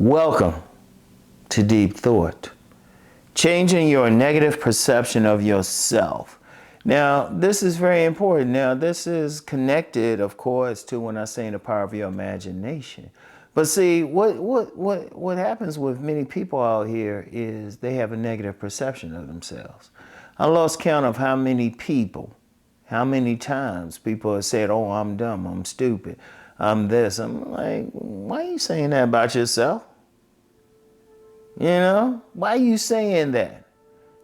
Welcome to Deep Thought. Changing your negative perception of yourself. Now, this is very important. Now, this is connected, of course, to when I say the power of your imagination. But see, what happens with many people out here is they have a negative perception of themselves. I lost count of how many times people have said, "Oh, I'm dumb, I'm stupid, I'm this." I'm like, why are you saying that about yourself? Why are you saying that?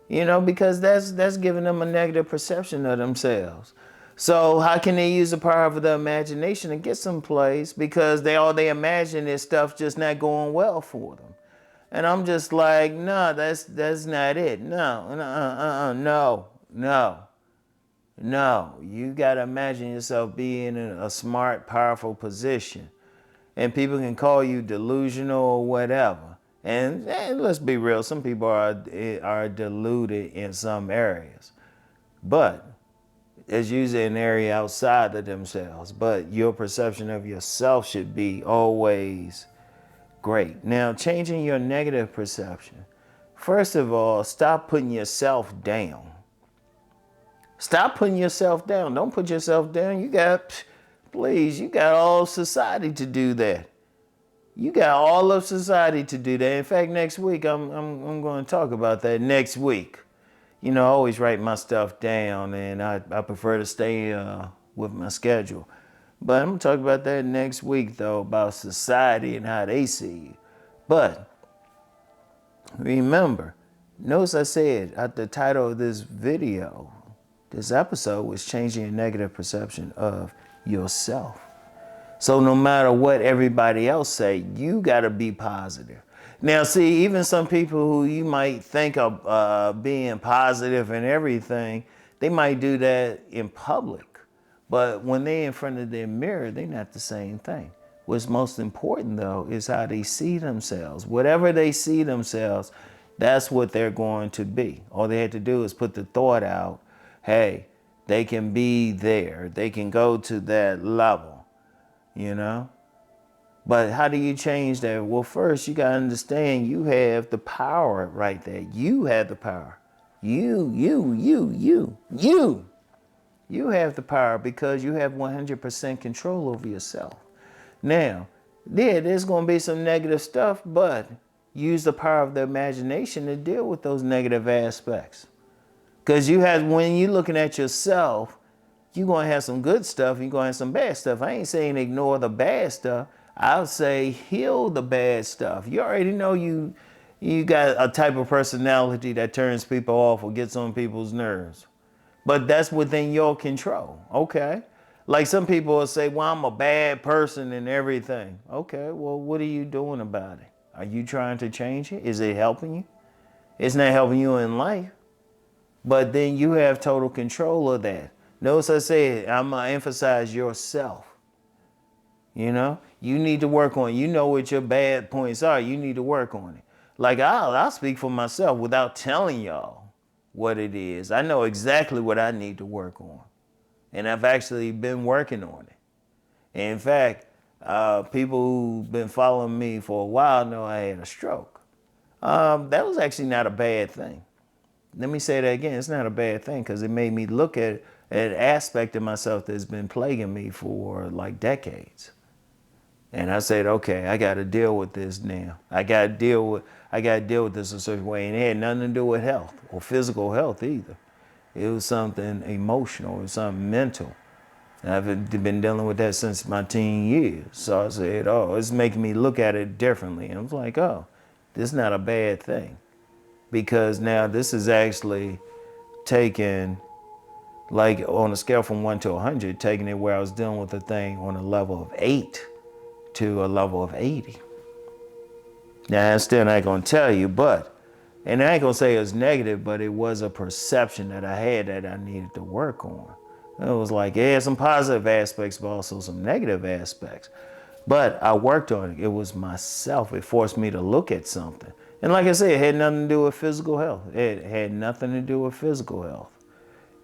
Because that's giving them a negative perception of themselves. So how can they use the power of the imagination to get someplace? Because all they imagine is stuff just not going well for them. And I'm just like, no, that's not it. No. You gotta imagine yourself being in a smart, powerful position. And people can call you delusional or whatever. And let's be real, some people are deluded in some areas. But it's usually an area outside of themselves. But your perception of yourself should be always great. Now, changing your negative perception. First of all, stop putting yourself down. Stop putting yourself down. Don't put yourself down. You got all society to do that. You got all of society to do that. In fact, next week, I'm going to talk about that next week. I always write my stuff down, and I prefer to stay with my schedule. But I'm going to talk about that next week, though, about society and how they see you. But remember, notice I said at the title of this video, this episode was changing your negative perception of yourself. So no matter what everybody else say, you got to be positive. Now, see, even some people who you might think of being positive and everything, they might do that in public. But when they're in front of their mirror, they're not the same thing. What's most important, though, is how they see themselves. Whatever they see themselves, that's what they're going to be. All they had to do is put the thought out, hey, they can be there. They can go to that level. But how do you change that? Well, first you got to understand you have the power right there. You have the power. You have the power because you have 100% control over yourself. Now, there's going to be some negative stuff, but use the power of the imagination to deal with those negative aspects. Because when you're looking at yourself, you're going to have some good stuff, you're going to have some bad stuff. I ain't saying ignore the bad stuff. I'll say heal the bad stuff. You already know you got a type of personality that turns people off or gets on people's nerves. But that's within your control, okay? Like some people will say, well, I'm a bad person and everything. Okay, well, what are you doing about it? Are you trying to change it? Is it helping you? It's not helping you in life. But then you have total control of that. Notice I said, I'm going to emphasize yourself. You need to work on it. You know what your bad points are. You need to work on it. Like I'll speak for myself without telling y'all what it is. I know exactly what I need to work on. And I've actually been working on it. And in fact, people who've been following me for a while know I had a stroke. That was actually not a bad thing. Let me say that again. It's not a bad thing because it made me look at an aspect of myself that's been plaguing me for like decades. And I said, okay, I got to deal with this now. I got to deal with this a certain way. And it had nothing to do with health or physical health either. It was something emotional. It was something mental. And I've been dealing with that since my teen years. So I said, oh, it's making me look at it differently. And I was like, oh, this is not a bad thing. Because now this is actually taking, like on a scale from 1 to 100, taking it where I was dealing with the thing on a level of 8 to a level of 80. Now, I'm still not going to tell you, and I ain't going to say it was negative, but it was a perception that I had that I needed to work on. It was like, it had some positive aspects, but also some negative aspects. But I worked on it. It was myself. It forced me to look at something. And like I said, it had nothing to do with physical health. It had nothing to do with physical health.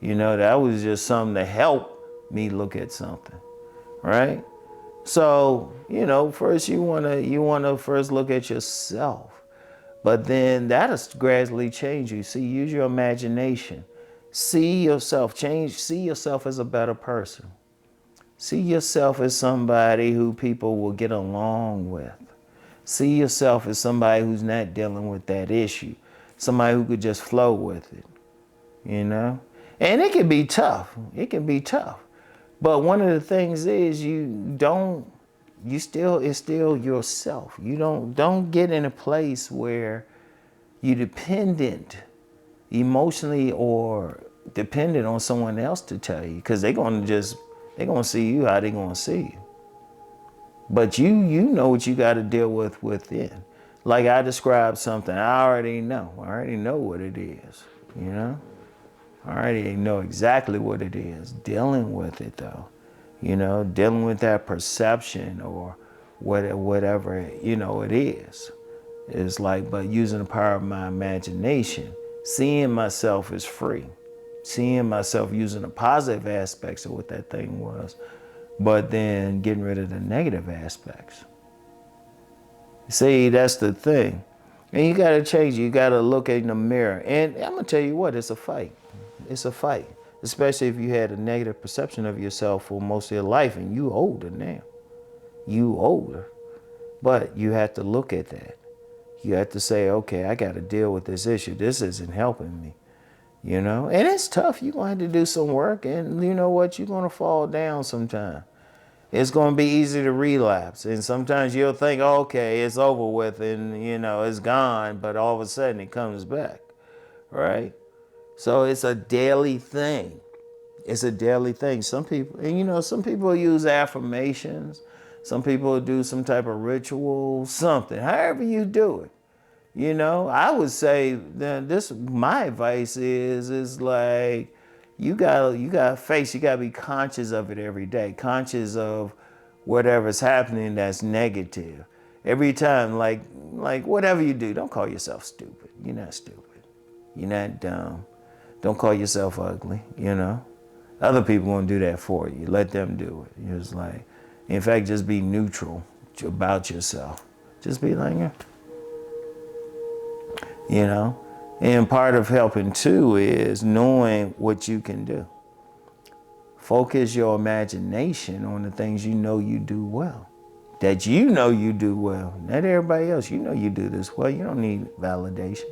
That was just something to help me look at something, right? So, first you wanna first look at yourself. But then that'll gradually change you. See, use your imagination. See yourself, see yourself as a better person. See yourself as somebody who people will get along with. See yourself as somebody who's not dealing with that issue. Somebody who could just flow with it, And it can be tough. It can be tough. But one of the things is it's still yourself. You don't get in a place where you're dependent emotionally or dependent on someone else to tell you, because they're gonna see you how they're gonna see you. But you know what you got to deal with within. Like I described something, I already know what it is. I already know exactly what it is. Dealing with it though, dealing with that perception or whatever it is. It's like, but using the power of my imagination, seeing myself as free, seeing myself using the positive aspects of what that thing was, but then getting rid of the negative aspects. See, that's the thing. And you got to change. You got to look in the mirror. And I'm going to tell you what, it's a fight. It's a fight. Especially if you had a negative perception of yourself for most of your life and you older now. You older. But you have to look at that. You have to say, okay, I got to deal with this issue. This isn't helping me. And it's tough. You're going to have to do some work. And you know what? You're going to fall down sometime. It's going to be easy to relapse. And sometimes you'll think, okay, it's over with and, it's gone. But all of a sudden it comes back, right? So it's a daily thing. It's a daily thing. Some people use affirmations. Some people do some type of ritual, something, however you do it. I would say that my advice is like, you gotta be conscious of it every day, conscious of whatever's happening that's negative. Every time, like whatever you do, don't call yourself stupid. You're not stupid. You're not dumb. Don't call yourself ugly, Other people gonna do that for you. Let them do it. It's like, in fact, just be neutral about yourself. Just be like, And part of helping too is knowing what you can do. Focus your imagination on the things you do well. That you do well. Not everybody else. You do this well. You don't need validation.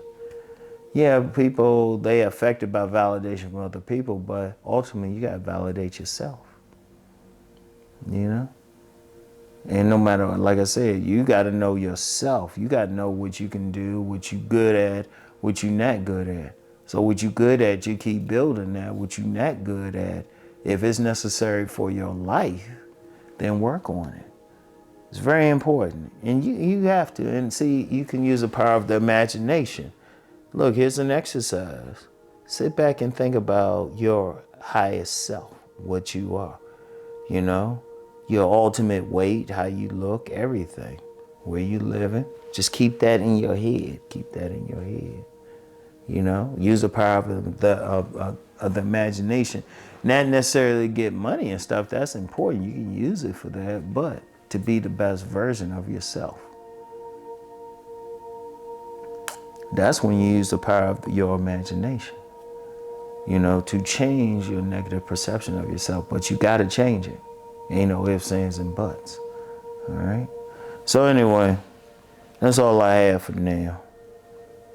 Yeah, people, they affected by validation from other people, but ultimately you got to validate yourself. And no matter, like I said, you got to know yourself. You got to know what you can do, what you good at, what you not good at. So what you good at, you keep building that. What you not good at, if it's necessary for your life, then work on it. It's very important. And you have to. And see, you can use the power of the imagination. Look, here's an exercise. Sit back and think about your highest self, what you are. Your ultimate weight, how you look, everything, where you living. Just keep that in your head. Keep that in your head. Use the power of the imagination. Not necessarily get money and stuff. That's important. You can use it for that, but to be the best version of yourself. That's when you use the power of your imagination. To change your negative perception of yourself, but you got to change it. Ain't no ifs, ands, and buts. All right? So anyway, that's all I have for now.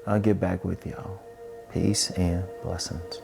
I'll get back with y'all. Peace and blessings.